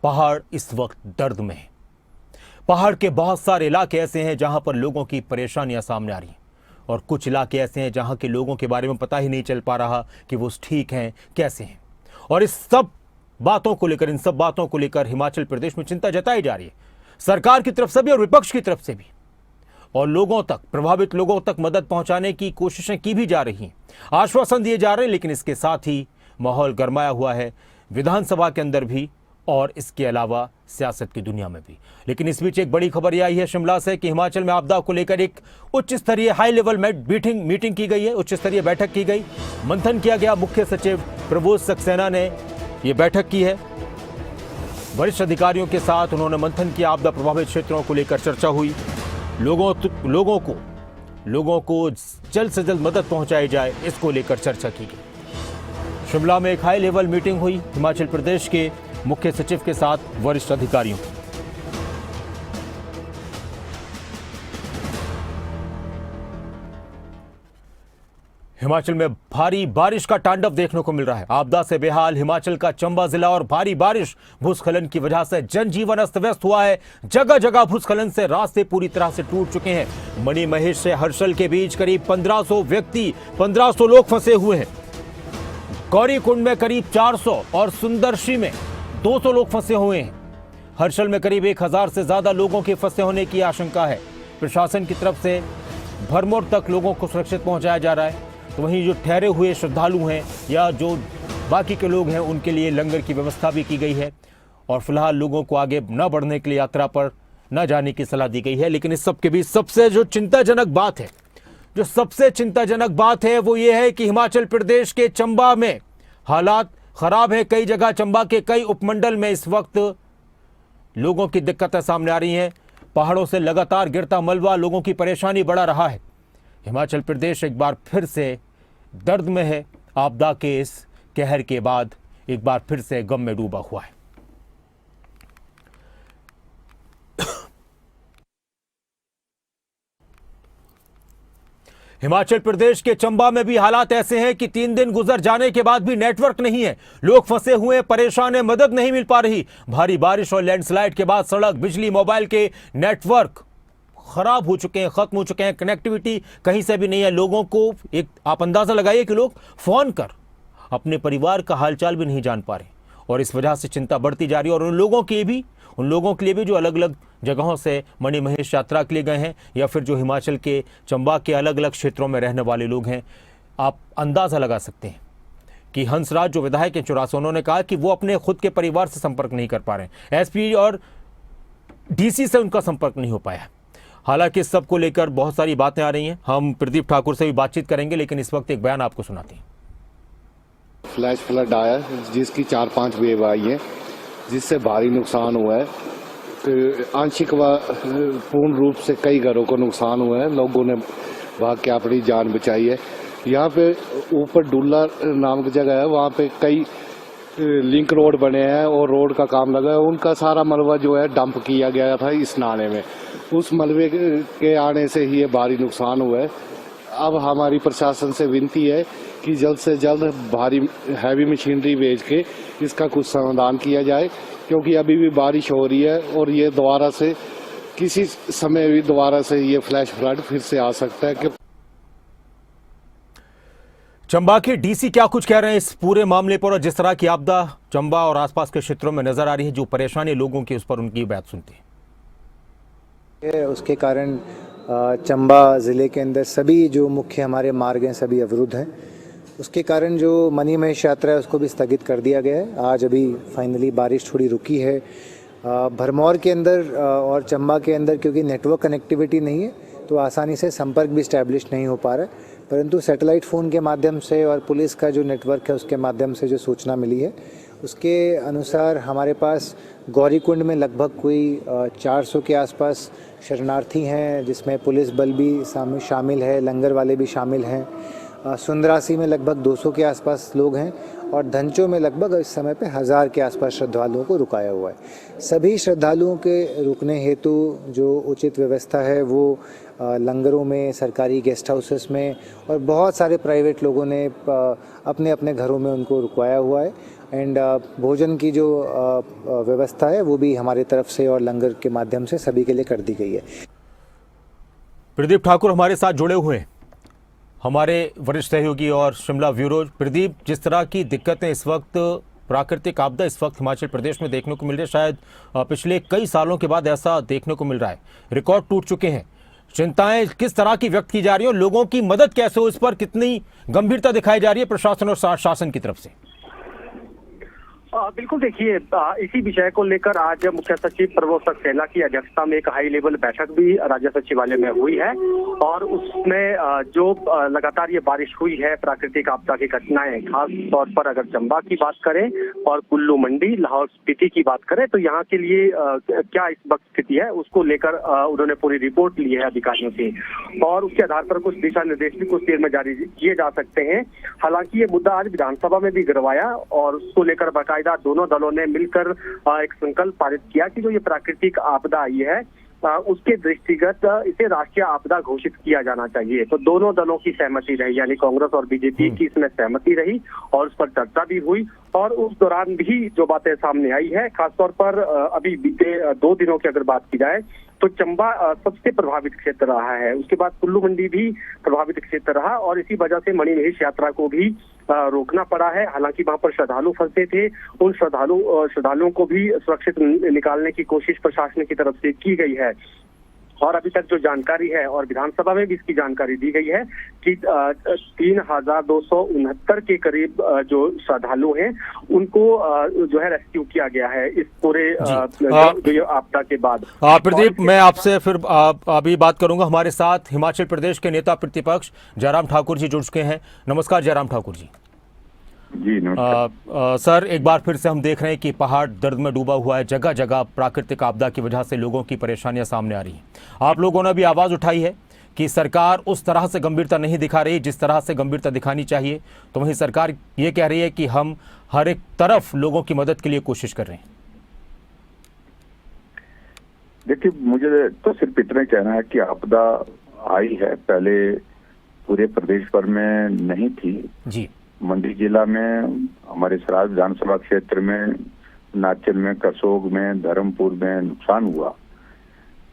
पहाड़ इस वक्त दर्द में है। पहाड़ के बहुत सारे इलाके ऐसे हैं जहां पर लोगों की परेशानियां सामने आ रही हैं और कुछ इलाके ऐसे हैं जहां के लोगों के बारे में पता ही नहीं चल पा रहा कि वो ठीक हैं कैसे हैं। और इन सब बातों को लेकर हिमाचल प्रदेश में चिंता जताई जा रही है, सरकार की तरफ से भी और विपक्ष की तरफ से भी। और प्रभावित लोगों तक मदद पहुंचाने की कोशिशें की भी जा रही हैं, आश्वासन दिए जा रहे हैं। लेकिन इसके साथ ही माहौल गरमाया हुआ है विधानसभा के अंदर भी और इसके अलावा सियासत की दुनिया में भी। लेकिन इस बीच एक बड़ी खबर यह आई है शिमला से कि हिमाचल में आपदा को लेकर एक उच्च स्तरीय हाई लेवल मीटिंग की गई है, उच्च स्तरीय बैठक की गई, मंथन किया गया। मुख्य सचिव प्रबोध सक्सेना ने यह बैठक की है, वरिष्ठ अधिकारियों के साथ उन्होंने मंथन किया। आपदा प्रभावित क्षेत्रों को लेकर चर्चा हुई, लोगों को जल्द से जल्द मदद पहुंचाई जाए, इसको लेकर चर्चा की गई। शिमला में एक हाई लेवल मीटिंग हुई हिमाचल प्रदेश के मुख्य सचिव के साथ वरिष्ठ अधिकारियों की। हिमाचल में भारी बारिश का तांडव देखने को मिल रहा है। आपदा से बेहाल हिमाचल का चंबा जिला और भारी बारिश भूस्खलन की वजह से जनजीवन अस्त व्यस्त हुआ है। जगह जगह भूस्खलन से रास्ते पूरी तरह से टूट चुके हैं। मणिमहेश से हर्षल के बीच करीब 1500 लोग फंसे हुए हैं। गौरीकुंड में करीब 400 और सुंदरशी में 200 लोग फंसे हुए हैं। हर्षल में करीब 1000 से ज्यादा लोगों के फंसे होने की आशंका है। प्रशासन की तरफ से भरमौर तक लोगों को सुरक्षित पहुंचाया जा रहा है। तो वहीं जो ठहरे हुए श्रद्धालु हैं या जो बाकी के लोग हैं उनके लिए लंगर की व्यवस्था भी की गई है। और फिलहाल लोगों को आगे न बढ़ने के लिए यात्रा पर न जाने की सलाह दी गई है। लेकिन इस सब के बीच सबसे चिंताजनक बात है वो ये है कि हिमाचल प्रदेश के चंबा में हालात खराब है। कई जगह चंबा के कई उपमंडल में इस वक्त लोगों की दिक्कतें सामने आ रही हैं। पहाड़ों से लगातार गिरता मलबा लोगों की परेशानी बढ़ा रहा है। हिमाचल प्रदेश एक बार फिर से दर्द में है। आपदा के इस कहर के बाद एक बार फिर से गम में डूबा हुआ है। हिमाचल प्रदेश के चंबा में भी हालात ऐसे हैं कि 3 दिन गुजर जाने के बाद भी नेटवर्क नहीं है। लोग फंसे हुए, परेशान हैं, मदद नहीं मिल पा रही। भारी बारिश और लैंडस्लाइड के बाद सड़क, बिजली, मोबाइल के नेटवर्क खराब हो चुके हैं, खत्म हो चुके हैं। कनेक्टिविटी कहीं से भी नहीं है। लोगों को आप अंदाजा लगाइए कि लोग फोन कर अपने परिवार का हालचाल भी नहीं जान पा रहे और इस वजह से चिंता बढ़ती जा रही है। और उन लोगों के लिए भी जो अलग अलग जगहों से मणिमहेश यात्रा के लिए गए हैं या फिर जो हिमाचल के चंबा के अलग अलग क्षेत्रों में रहने वाले लोग हैं, आप अंदाजा लगा सकते हैं कि हंसराज जो विधायक हैं चौरास, उन्होंने कहा कि वो अपने खुद के परिवार से संपर्क नहीं कर पा रहे हैं। एसपी और डीसी से उनका संपर्क नहीं हो पाया। हालांकि इस सब को लेकर बहुत सारी बातें आ रही हैं। हम प्रदीप ठाकुर से भी बातचीत करेंगे, लेकिन इस वक्त एक बयान आपको सुनाते हैं। फ्लैश फ्लड आया जिसकी 4-5 वेव आई है, जिससे भारी नुकसान हुआ है। तो आंशिक व पूर्ण रूप से कई घरों को नुकसान हुआ है। लोगों ने भाग के अपनी जान बचाई है। यहाँ पे ऊपर डुल्ला नाम की जगह है, वहाँ पे कई लिंक रोड बने हैं और रोड का काम लगा है। उनका सारा मलबा जो है डंप किया गया था इस नाले में। उस मलबे के आने से ही ये भारी नुकसान हुआ है। अब हमारी प्रशासन से विनती है कि जल्द से जल्द भारी हैवी मशीनरी भेज के इसका कुछ समाधान किया जाए, क्योंकि अभी भी बारिश हो रही है और ये दोबारा से किसी समय भी दोबारा से ये फ्लैश फ्लड फिर से आ सकता है। कि चंबा के डीसी क्या कुछ कह रहे हैं इस पूरे मामले पर और जिस तरह की आपदा चंबा और आसपास के क्षेत्रों में नजर आ रही है, जो परेशानी लोगों की, उस पर उनकी बात सुनते हैं। उसके कारण चंबा ज़िले के अंदर सभी जो मुख्य हमारे मार्ग हैं सभी अवरुद्ध हैं। उसके कारण जो मणिमहेश यात्रा है उसको भी स्थगित कर दिया गया है। आज अभी फाइनली बारिश थोड़ी रुकी है। भरमौर के अंदर और चंबा के अंदर क्योंकि नेटवर्क कनेक्टिविटी नहीं है तो आसानी से संपर्क भी इस्टेब्लिश नहीं हो पा रहा है, परंतु सैटेलाइट फ़ोन के माध्यम से और पुलिस का जो नेटवर्क है उसके माध्यम से जो सूचना मिली है उसके अनुसार हमारे पास गौरीकुंड में लगभग कोई 400 के आसपास शरणार्थी हैं, जिसमें पुलिस बल भी शामिल है, लंगर वाले भी शामिल हैं। सुंदरासी में लगभग 200 के आसपास लोग हैं और धंचों में लगभग इस समय पे 1000 के आसपास श्रद्धालुओं को रुकाया हुआ है। सभी श्रद्धालुओं के रुकने हेतु जो उचित व्यवस्था है वो लंगरों में, सरकारी गेस्ट हाउसेस में और बहुत सारे प्राइवेट लोगों ने अपने अपने घरों में उनको रुकवाया हुआ है। एंड भोजन की जो व्यवस्था है वो भी हमारी तरफ से और लंगर के माध्यम से सभी के लिए कर दी गई है। प्रदीप ठाकुर हमारे साथ जुड़े हुए हैं, हमारे वरिष्ठ सहयोगी और शिमला ब्यूरो। प्रदीप, जिस तरह की दिक्कतें इस वक्त, प्राकृतिक आपदा इस वक्त हिमाचल प्रदेश में देखने को मिल रही है, शायद पिछले कई सालों के बाद ऐसा देखने को मिल रहा है। रिकॉर्ड टूट चुके हैं, चिंताएं किस तरह की व्यक्त की जा रही है और लोगों की मदद कैसे हो, इस पर कितनी गंभीरता दिखाई जा रही है प्रशासन और शासन की तरफ से? बिल्कुल, देखिए, इसी विषय को लेकर आज मुख्य सचिव प्रभव सक्सेना की अध्यक्षता में एक हाई लेवल बैठक भी राज्य सचिवालय में हुई है और उसमें जो लगातार ये बारिश हुई है, प्राकृतिक आपदा की घटनाएं, खास तौर पर अगर चंबा की बात करें और कुल्लू मंडी, लाहौल स्पीति की बात करें, तो यहाँ के लिए क्या इस वक्त स्थिति है, उसको लेकर उन्होंने पूरी रिपोर्ट ली है अधिकारियों से और उसके आधार पर कुछ दिशा निर्देश भी कुछ देर में जारी किए जा सकते हैं। हालांकि ये मुद्दा आज विधानसभा में भी गिरवाया और उसको लेकर बाकायदा दोनों दलों ने मिलकर एक संकल्प पारित किया कि जो ये प्राकृतिक आपदा आई है उसके दृष्टिगत इसे राष्ट्रीय आपदा घोषित किया जाना चाहिए। तो दोनों दलों की सहमति रही, यानी कांग्रेस और बीजेपी की इसमें सहमति रही और उस पर चर्चा भी हुई और उस दौरान भी जो बातें सामने आई है, खासतौर पर अभी बीते 2 दिनों की अगर बात की जाए तो चंबा सबसे प्रभावित क्षेत्र रहा है, उसके बाद कुल्लू मंडी भी प्रभावित क्षेत्र रहा और इसी वजह से मणिमहेश यात्रा को भी रोकना पड़ा है। हालांकि वहां पर श्रद्धालु फंसे थे, उन श्रद्धालुओं को भी सुरक्षित निकालने की कोशिश प्रशासन की तरफ से की गई है और अभी तक जो जानकारी है और विधानसभा में भी इसकी जानकारी दी गई है कि 3269 के करीब जो श्रद्धालु हैं उनको जो है रेस्क्यू किया गया है इस पूरे जो आपदा के बाद। प्रदीप, मैं आपसे फिर अभी बात करूंगा। हमारे साथ हिमाचल प्रदेश के नेता प्रतिपक्ष जयराम ठाकुर जी जुड़ चुके हैं। नमस्कार जयराम ठाकुर जी। जी नमस्कार। सर, एक बार फिर से हम देख रहे हैं कि पहाड़ दर्द में डूबा हुआ है, जगह जगह प्राकृतिक आपदा की वजह से लोगों की परेशानियां सामने आ रही हैं। आप लोगों ने भी आवाज उठाई है कि सरकार उस तरह से गंभीरता नहीं दिखा रही जिस तरह से गंभीरता दिखानी चाहिए, तो वहीं सरकार ये कह रही है कि हम हर एक तरफ लोगों की मदद के लिए कोशिश कर रहे हैं। देखिए, मुझे तो सिर्फ इतना कहना है कि आपदा आई है, पहले पूरे प्रदेश भर में नहीं थी जी। मंडी जिला में, हमारे सराज विधानसभा क्षेत्र में, नाचन में, करसोग में, धर्मपुर में नुकसान हुआ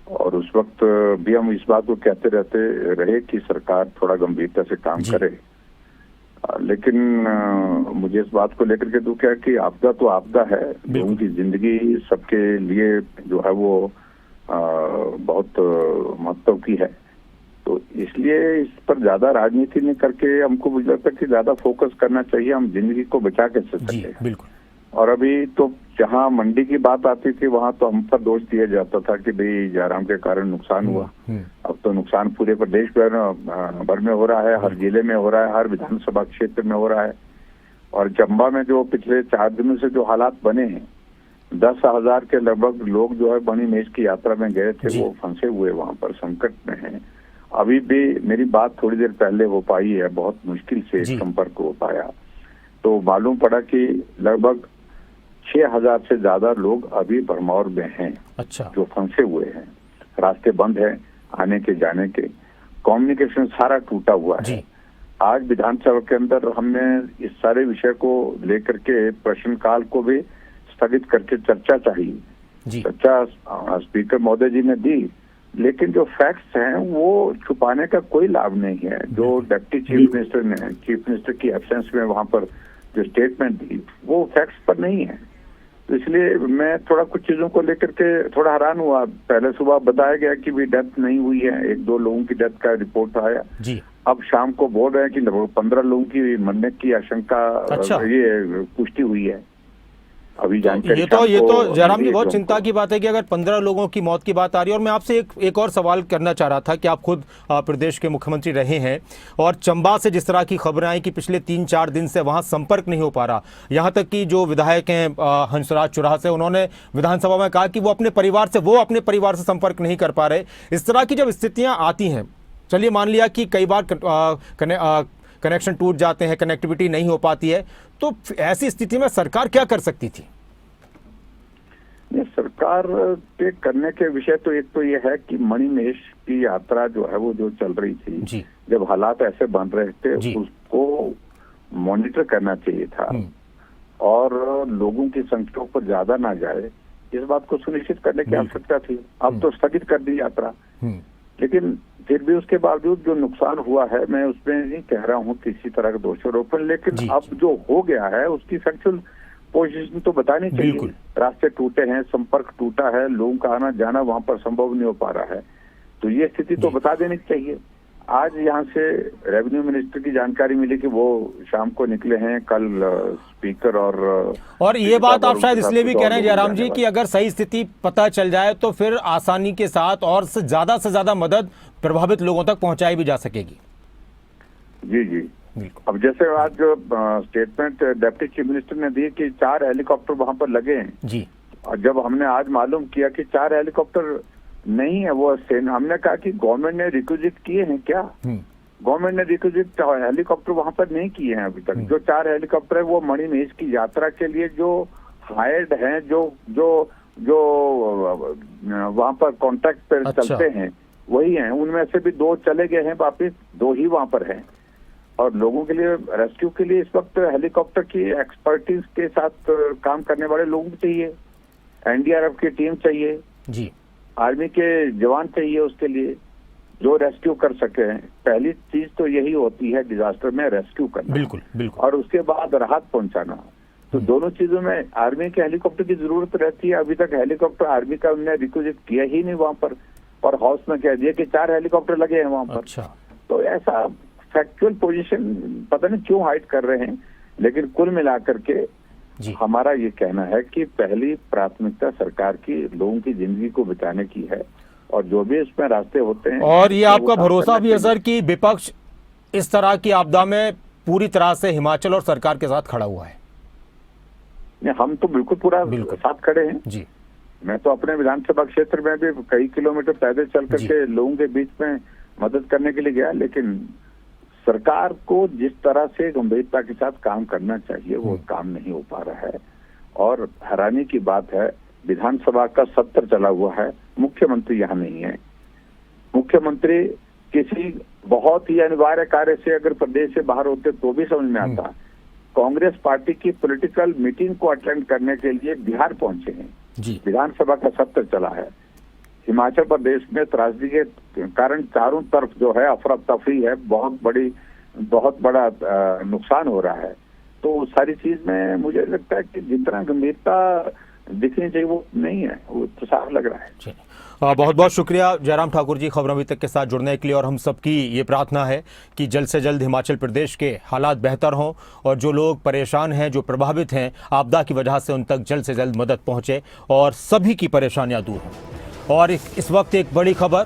और उस वक्त भी हम इस बात को कहते रहते रहे कि सरकार थोड़ा गंभीरता से काम करे। लेकिन मुझे इस बात को लेकर के दुख है कि आपदा तो आपदा है, लोगों की जिंदगी सबके लिए जो है वो बहुत महत्व की है, तो इसलिए इस पर ज्यादा राजनीति नहीं करके हमको मुझे लगता है कि ज्यादा फोकस करना चाहिए, हम जिंदगी को बचा के सके। बिल्कुल। और अभी तो जहां मंडी की बात आती थी वहां तो हम पर दोष दिया जाता था कि भाई जयराम के कारण नुकसान हुआ। अब तो नुकसान पूरे प्रदेश भर में हो रहा है, हर जिले में हो रहा है, हर विधानसभा क्षेत्र में हो रहा है। और चंबा में जो पिछले 4 दिनों से जो हालात बने हैं, 10,000 के लगभग लोग जो है मणिमहेश की यात्रा में गए थे, वो फंसे हुए वहां पर संकट में हैं। अभी भी मेरी बात थोड़ी देर पहले हो पाई है, बहुत मुश्किल से संपर्क हो पाया, तो मालूम पड़ा कि लगभग 6,000 से ज्यादा लोग अभी भरमौर में हैं। अच्छा। जो फंसे हुए हैं, रास्ते बंद हैं आने के जाने के, कम्युनिकेशन सारा टूटा हुआ है। आज विधानसभा के अंदर हमने इस सारे विषय को लेकर के प्रश्नकाल को भी स्थगित करके चर्चा चाहिए। चर्चा स्पीकर महोदय जी ने दी, लेकिन जो फैक्ट्स हैं वो छुपाने का कोई लाभ नहीं है। जो डिप्टी चीफ मिनिस्टर ने चीफ मिनिस्टर की एब्सेंस में वहां पर जो स्टेटमेंट दी वो फैक्ट्स पर नहीं है, तो इसलिए मैं थोड़ा कुछ चीजों को लेकर के थोड़ा हैरान हुआ। पहले सुबह बताया गया कि भी डेथ नहीं हुई है, 1-2 लोगों की डेथ का रिपोर्ट आया जी। अब शाम को बोल रहे हैं कि लगभग 15 लोगों की मरने की आशंका ये पुष्टि हुई है। अभी जानकारी ये तो जयराम जी बहुत चिंता की बात है कि अगर 15 लोगों की मौत की बात आ रही है। और मैं आपसे एक और सवाल करना चाह रहा था कि आप खुद प्रदेश के मुख्यमंत्री रहे हैं और चंबा से जिस तरह की खबरें आई कि पिछले 3-4 दिन से वहां संपर्क नहीं हो पा रहा, यहां तक कि जो विधायक हैं हंसराज चुराह से, उन्होंने विधानसभा में कहा कि वो अपने परिवार से संपर्क नहीं कर पा रहे। इस तरह की जब स्थितियां आती हैं, चलिए मान लिया कि कई बार कनेक्शन टूट जाते हैं, कनेक्टिविटी नहीं हो पाती है, तो ऐसी स्थिति में सरकार क्या कर सकती थी? सरकार के करने के विषय तो एक तो ये है कि मणिमहेश की यात्रा जो है वो जो चल रही थी, जब हालात ऐसे बन रहे थे उसको मॉनिटर करना चाहिए था। और लोगों की संख्या पर ज्यादा ना जाए, इस बात को सुनिश्चित करने की आवश्यकता थी। अब तो स्थगित कर दी यात्रा, लेकिन फिर भी उसके बावजूद जो नुकसान हुआ है, मैं उसमें नहीं कह रहा हूँ किसी तरह का दोषारोपण, लेकिन अब जो हो गया है उसकी फैक्चुअल पोजीशन तो बतानी चाहिए। रास्ते टूटे हैं, संपर्क टूटा है, लोगों का आना जाना वहां पर संभव नहीं हो पा रहा है, तो ये स्थिति तो बता देनी चाहिए। आज यहाँ से रेवेन्यू मिनिस्टर की जानकारी मिली कि वो शाम को निकले हैं, कल स्पीकर और ये बात आप शायद इसलिए भी कह रहे हैं जयराम जी कि अगर सही स्थिति पता चल जाए तो फिर आसानी के साथ और से ज्यादा मदद प्रभावित लोगों तक पहुंचाई भी जा सकेगी। जी जी, अब जैसे आज जो स्टेटमेंट डिप्टी चीफ मिनिस्टर ने दी कि 4 हेलीकॉप्टर वहां पर लगे हैं जी, और जब हमने आज मालूम किया कि 4 हेलीकॉप्टर नहीं है, वो सेना, हमने कहा कि गवर्नमेंट ने रिक्विजिट किए हैं क्या? गवर्नमेंट ने रिक्विजिट हेलीकॉप्टर वहां पर नहीं किए हैं अभी तक। जो 4 हेलीकॉप्टर है वो मणिमहेश की यात्रा के लिए जो हायर्ड हैं, जो वहां पर कॉन्ट्रैक्ट पर चलते हैं वही हैं। उनमें से भी 2 चले गए हैं, वापिस 2 ही वहां पर हैं। और लोगों के लिए, रेस्क्यू के लिए इस वक्त हेलीकॉप्टर की एक्सपर्टीज के साथ काम करने वाले लोग चाहिए, एनडीआरएफ की टीम चाहिए जी, आर्मी के जवान चाहिए उसके लिए जो रेस्क्यू कर सके। पहली चीज तो यही होती है डिजास्टर में, रेस्क्यू करना, बिल्कुल, और उसके बाद राहत पहुंचाना। तो दोनों चीजों में आर्मी के हेलीकॉप्टर की जरूरत रहती है। अभी तक हेलीकॉप्टर आर्मी का उन्होंने रिक्विजिट किया ही नहीं वहां पर, और हाउस में कह दिया कि 4 हेलीकॉप्टर लगे हैं वहां पर। अच्छा। तो ऐसा फैक्चुअल पोजीशन पता नहीं क्यों हाइड कर रहे हैं, लेकिन कुल मिलाकर के हमारा ये कहना है कि पहली प्राथमिकता सरकार की लोगों की जिंदगी को बचाने की है, और जो भी इसमें रास्ते होते हैं। और ये आपका भरोसा भी है सर कि विपक्ष इस तरह की आपदा में पूरी तरह से हिमाचल और सरकार के साथ खड़ा हुआ है? हम तो बिल्कुल साथ खड़े हैं जी। मैं तो अपने विधानसभा क्षेत्र में भी कई किलोमीटर पैदल चल करके लोगों के बीच में मदद करने के लिए गया, लेकिन सरकार को जिस तरह से गंभीरता के साथ काम करना चाहिए वो काम नहीं हो पा रहा है। और हैरानी की बात है, विधानसभा का सत्र चला हुआ है, मुख्यमंत्री यहाँ नहीं है। मुख्यमंत्री किसी बहुत ही अनिवार्य कार्य से अगर प्रदेश से बाहर होते तो भी समझ में आता। कांग्रेस पार्टी की पॉलिटिकल मीटिंग को अटेंड करने के लिए बिहार पहुंचे हैं जी। विधानसभा का सत्र चला है। हिमाचल प्रदेश में त्रासदी के कारण चारों तरफ जो है अफरा तफरी है, बहुत बड़ा नुकसान हो रहा है। तो सारी चीज में मुझे लगता है कि जितना गंभीरता दिखनी चाहिए वो नहीं है, वो तो साफ लग रहा है। बहुत बहुत शुक्रिया जयराम ठाकुर जी खबरों अभी तक के साथ जुड़ने के लिए, और हम सबकी ये प्रार्थना है कि जल्द से जल्द हिमाचल प्रदेश के हालात बेहतर हों और जो लोग परेशान हैं, जो प्रभावित हैं आपदा की वजह से, उन तक जल्द से जल्द मदद पहुंचे और सभी की परेशानियां दूर हों। और इस वक्त एक बड़ी खबर,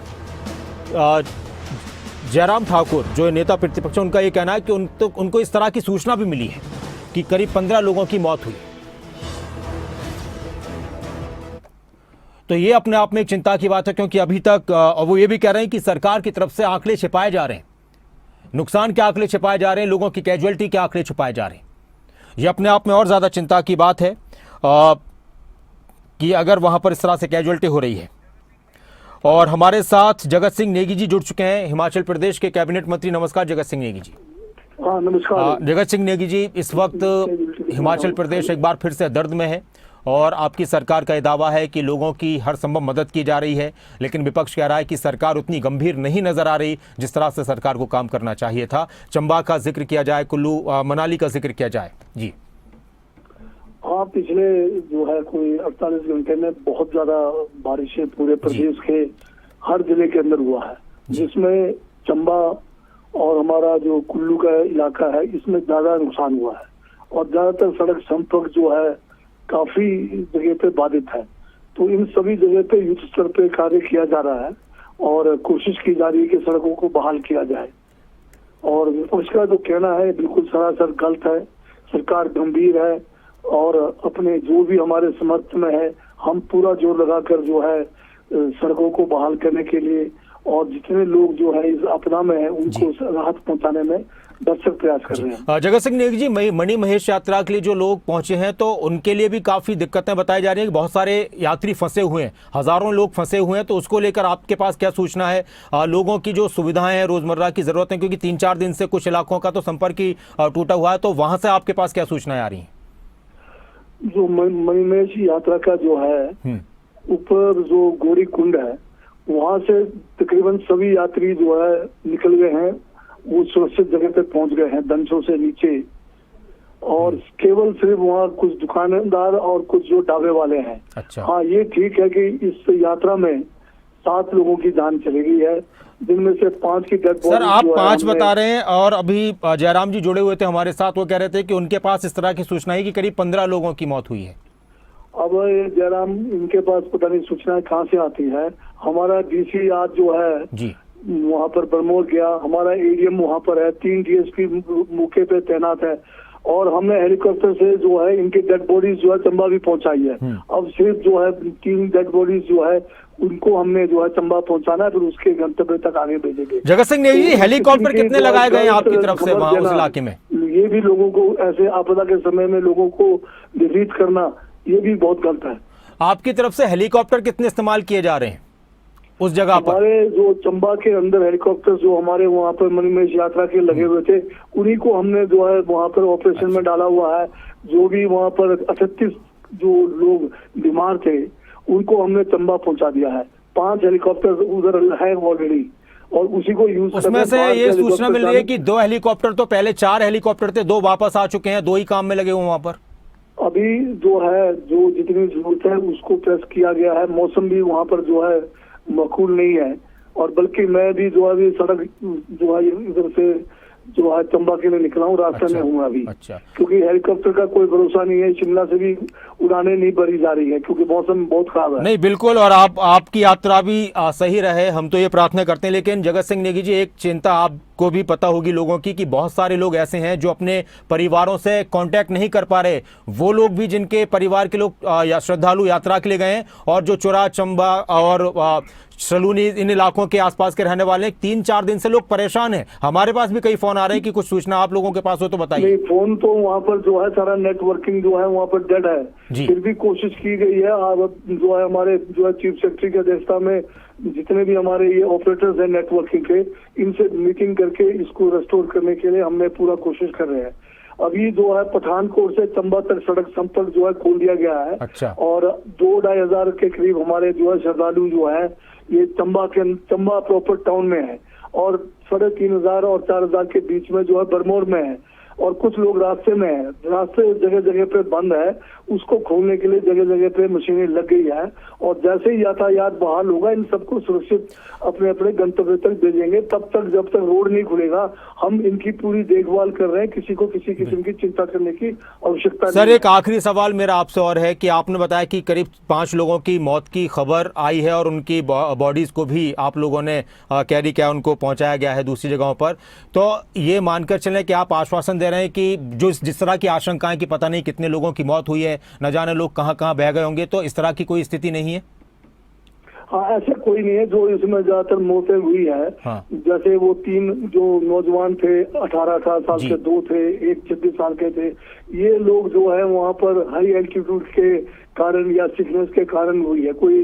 जयराम ठाकुर जो नेता प्रतिपक्ष, उनका ये कहना है कि उनको इस तरह की सूचना भी मिली है कि करीब 15 लोगों की मौत हुई। तो ये अपने आप में एक चिंता की बात है, क्योंकि अभी तक वो ये भी कह रहे हैं कि सरकार की तरफ से आंकड़े छिपाए जा रहे हैं, नुकसान के आंकड़े छिपाए जा रहे हैं, लोगों की कैजुअलिटी के आंकड़े छिपाए जा रहे हैं। ये अपने आप में और ज़्यादा चिंता की बात है कि अगर वहाँ पर इस तरह से कैजुअलिटी हो रही है। और हमारे साथ जगत सिंह नेगी जी जुड़ चुके हैं, हिमाचल प्रदेश के कैबिनेट मंत्री। नमस्कार जगत सिंह नेगी जी। नमस्कार जगत सिंह नेगी जी, इस वक्त हिमाचल प्रदेश एक बार फिर से दर्द में है और आपकी सरकार का यह दावा है कि लोगों की हर संभव मदद की जा रही है, लेकिन विपक्ष कह रहा है कि सरकार उतनी गंभीर नहीं नजर आ रही जिस तरह से सरकार को काम करना चाहिए था। चंबा का जिक्र किया जाए, कुल्लू मनाली का जिक्र किया जाए जी। हाँ, पिछले जो है कोई 48 घंटे में बहुत ज्यादा बारिशें पूरे प्रदेश के हर जिले के अंदर हुआ है, जिसमें चंबा और हमारा जो कुल्लू का इलाका है इसमें ज्यादा नुकसान हुआ है, और ज्यादातर सड़क संपर्क जो है काफी जगह पे बाधित है। तो इन सभी जगह पे युद्ध स्तर पे कार्य किया जा रहा है और कोशिश की जा रही है कि सड़कों को बहाल किया जाए। और उसका जो कहना है बिल्कुल सरासर गलत है। सरकार गंभीर है और अपने जो भी हमारे समर्थन में है हम पूरा जोर लगाकर जो है सड़कों को बहाल करने के लिए और जितने लोग जो है इस आपदा में है उनको राहत पहुंचाने में भरसक प्रयास कर रहे हैं। जगत सिंह नेगी जी, मणिमहेश यात्रा के लिए जो लोग पहुंचे हैं तो उनके लिए भी काफी दिक्कतें बताई जा रही हैं कि बहुत सारे यात्री फंसे हुए हैं, हजारों लोग फंसे हुए हैं, तो उसको लेकर आपके पास क्या सूचना है? लोगों की जो सुविधाएं हैं, रोजमर्रा की जरूरतें, क्योंकि 3-4 दिन से कुछ इलाकों का तो संपर्क ही टूटा हुआ है, तो वहां से आपके पास क्या सूचनाएं आ रही हैं? जो मणिमहेश यात्रा का जो है ऊपर जो गौरी कुंड है वहां से तकरीबन सभी यात्री जो है निकल गए हैं, वो सुरक्षित जगह पे पहुंच गए हैं दंशों से नीचे, और केवल सिर्फ वहाँ कुछ दुकानदार और कुछ जो ढाबे वाले हैं। अच्छा। हाँ, ये ठीक है कि इस यात्रा में 7 लोगों की जान चली गई है, जिनमें से 5 की डेड बॉडी। सर आप 5 बता रहे हैं, और अभी जयराम जी जुड़े हुए थे हमारे साथ, वो कह रहे थे कि उनके पास इस तरह की सूचना है कि करीब 15 लोगों की मौत हुई है। अब ये जयराम, इनके पास पता नहीं सूचना कहाँ से आती है। हमारा डीसी आज जो है जी वहाँ पर बरमौर गया, हमारा एडीएम वहाँ पर है, 3 डीएसपी मौके पे तैनात है, और हमने हेलीकॉप्टर से जो है इनकी डेड बॉडीज जो है चंबा भी पहुंचाई है। अब सिर्फ जो है 3 डेड बॉडीज जो है उनको हमने जो है चंबा पहुंचाना है, फिर उसके गंतव्य तक आगे भेजेंगे। जगत सिंह नेगी जी, हेलीकॉप्टर कितने लगाए गए हैं आपकी तरफ से वहां उस इलाके में? ये भी लोगों को ऐसे आपदा के समय में लोगों को विचलित करना, ये भी बहुत गलत है। आपकी तरफ से हेलीकॉप्टर कितने इस्तेमाल किए जा रहे हैं उस जगह पर? हमारे जो चंबा के अंदर हेलीकॉप्टर जो हमारे वहाँ पर मणिमहेश यात्रा के लगे हुए थे, उन्हीं को हमने जो है वहाँ पर ऑपरेशन में डाला हुआ है। जो भी वहाँ पर 38 जो लोग बीमार थे उनको हमने चंबा पहुँचा दिया है। 5 हेलीकॉप्टर उधर है ऑलरेडी, और उसी को यूज उसमें से ये सूचना मिल रही है कि 2 हेलीकॉप्टर, तो पहले 4 हेलीकॉप्टर थे, 2 वापस आ चुके हैं, 2 ही काम में लगे हुए वहाँ पर। अभी जो है जो जितनी जरूरत है उसको प्रेस किया गया है। मौसम भी वहाँ पर जो है मकबूल नहीं है, और बल्कि मैं भी जो है सड़क जो है इधर से जो है चंबा के लिए निकला हूँ, रास्ते में हूँ अभी। अच्छा। क्योंकि हेलीकॉप्टर का कोई भरोसा नहीं है, शिमला से भी उड़ानें नहीं भरी जा रही है क्योंकि मौसम बहुत खराब है। नहीं बिल्कुल, और आपकी यात्रा भी सही रहे, हम तो ये प्रार्थना करते हैं। लेकिन जगत सिंह नेगी जी, एक चिंता आपको भी पता होगी लोगों की कि बहुत सारे लोग ऐसे हैं जो अपने परिवारों से कांटेक्ट नहीं कर पा रहे। वो लोग भी जिनके परिवार के लोग या श्रद्धालु यात्रा के लिए गए हैं, और जो चुरा, चंबा और सलूनी इन इलाकों के आसपास के रहने वाले 3-4 दिन से लोग परेशान हैं। हमारे पास भी कई फोन आ रहे हैं कि कुछ सूचना आप लोगों के पास हो तो बताइए। नहीं, फोन तो वहाँ पर जो है सारा नेटवर्किंग जो है वहाँ पर डेड है। फिर भी कोशिश की गई है। अब जो है हमारे जो है चीफ सेक्रेटरी की अध्यक्षता में जितने भी हमारे ये ऑपरेटर्स हैं नेटवर्किंग के, इनसे मीटिंग करके इसको रेस्टोर करने के लिए हमने पूरा कोशिश कर रहे हैं। अभी जो है पठानकोट से चंबा तक सड़क संपर्क जो है खोल दिया गया है। अच्छा। और 2-2.5 हजार के करीब हमारे जो है श्रद्धालु जो है ये चंबा प्रॉपर टाउन में है, और 3,500 और 4,000 के बीच में जो है बरमौर में है, और कुछ लोग रास्ते में है। रास्ते जगह जगह पे बंद है, उसको खोलने के लिए जगह जगह पे मशीनें लग गई है, और जैसे ही यातायात बहाल होगा इन सबको सुरक्षित अपने अपने गंतव्य तक भेजेंगे। तब तक जब तक रोड नहीं खुलेगा हम इनकी पूरी देखभाल कर रहे हैं, किसी को किसी किस्म की चिंता करने की आवश्यकता नहीं। सर एक आखिरी सवाल मेरा आपसे और है कि आपने बताया कि करीब 5 लोगों की मौत की खबर आई है, और उनकी बॉडीज को भी आप लोगों ने कैरी किया, उनको पहुंचाया गया है दूसरी जगहों पर। तो ये मानकर चलें कि आप आश्वासन दे रहे हैं कि जो जिस तरह की आशंकाएं कि पता नहीं कितने लोगों की मौत हुई है, न जाने लोग कहां कहां बह गए होंगे, तो इस तरह की कोई स्थिति नहीं है? हाँ, ऐसा कोई नहीं है। जो इसमें ज्यादातर मौतें हुई है, हाँ। जैसे वो 3 जो नौजवान थे, 18 साल के 2 थे, एक 26 साल के थे, ये लोग जो है वहाँ पर हाई एल्टीट्यूड के कारण या सिकनेस के कारण हुई है, कोई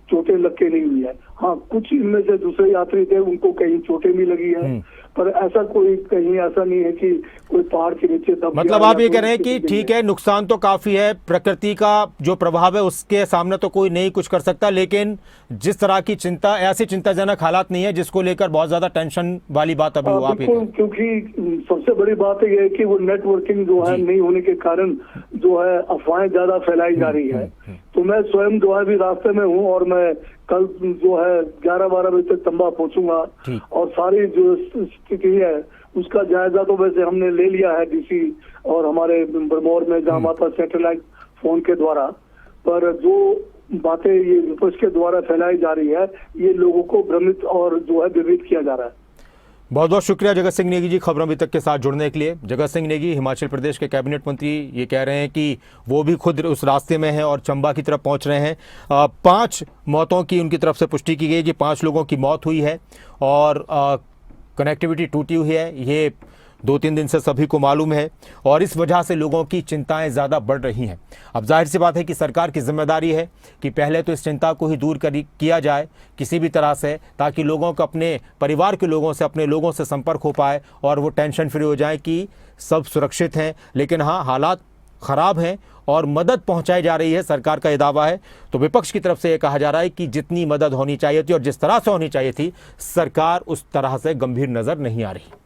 चोटें लग के नहीं हुई है। हाँ, कुछ इनमें से दूसरे यात्री थे उनको कहीं चोटें भी लगी है, पर ऐसा कोई कहीं ऐसा नहीं है कि कोई पहाड़ के नीचे दब गया। मतलब आप ये कह रहे हैं कि ठीक है, नुकसान तो काफी है, प्रकृति का जो प्रभाव है उसके सामने तो कोई नहीं कुछ कर सकता, लेकिन जिस तरह की चिंता, ऐसी चिंताजनक हालात नहीं है जिसको लेकर बहुत ज्यादा टेंशन वाली बात अभी हुआ। क्योंकि सबसे बड़ी बात यह है कि वो नेटवर्किंग जो है नहीं होने के कारण जो है अफवाहें ज्यादा फैलाई जा रही है। तो मैं स्वयं जो है भी रास्ते में हूँ, और मैं कल जो है 11-12 बजे तक चंबा पहुंचूंगा, और सारी जो स्थिति है उसका जायजा तो वैसे हमने ले लिया है डीसी और हमारे बरमौर में, जहाँ हमारे पास सैटेलाइट फोन के द्वारा। पर जो बातें ये विपक्ष के द्वारा फैलाई जा रही है, ये लोगों को भ्रमित और जो है विभ्रमित किया जा रहा है। बहुत बहुत शुक्रिया जगत सिंह नेगी जी खबरों अभी तक के साथ जुड़ने के लिए। जगत सिंह नेगी हिमाचल प्रदेश के कैबिनेट मंत्री ये कह रहे हैं कि वो भी खुद उस रास्ते में हैं और चंबा की तरफ पहुंच रहे हैं। 5 मौतों की उनकी तरफ से पुष्टि की गई कि 5 लोगों की मौत हुई है और कनेक्टिविटी टूटी हुई है, ये 2-3 दिन से सभी को मालूम है, और इस वजह से लोगों की चिंताएं ज़्यादा बढ़ रही हैं। अब जाहिर सी बात है कि सरकार की जिम्मेदारी है कि पहले तो इस चिंता को ही दूर किया जाए किसी भी तरह से, ताकि लोगों को अपने परिवार के लोगों से, अपने लोगों से संपर्क हो पाए और वो टेंशन फ्री हो जाए कि सब सुरक्षित हैं। लेकिन हाँ, हालात ख़राब हैं और मदद पहुंचाई जा रही है, सरकार का यह दावा है। तो विपक्ष की तरफ से यह कहा जा रहा है कि जितनी मदद होनी चाहिए थी और जिस तरह से होनी चाहिए थी, सरकार उस तरह से गंभीर नजर नहीं आ रही।